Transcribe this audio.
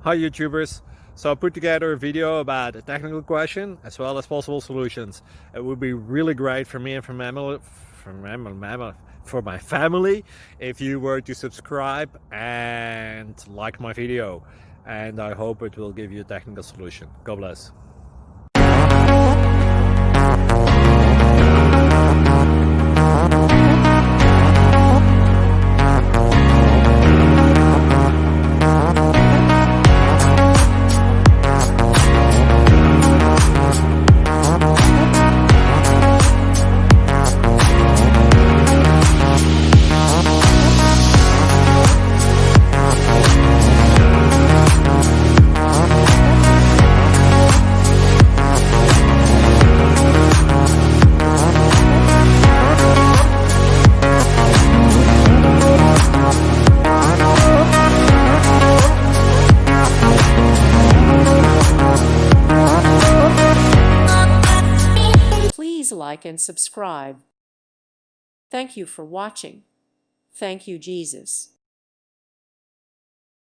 Hi YouTubers! So I put together a video about a technical question as well as possible solutions. It would be really great for me and for my family if you were to subscribe and like my video, and I hope it will give you a technical solution. God bless. Please like and subscribe. Thank you for watching. Thank you, Jesus.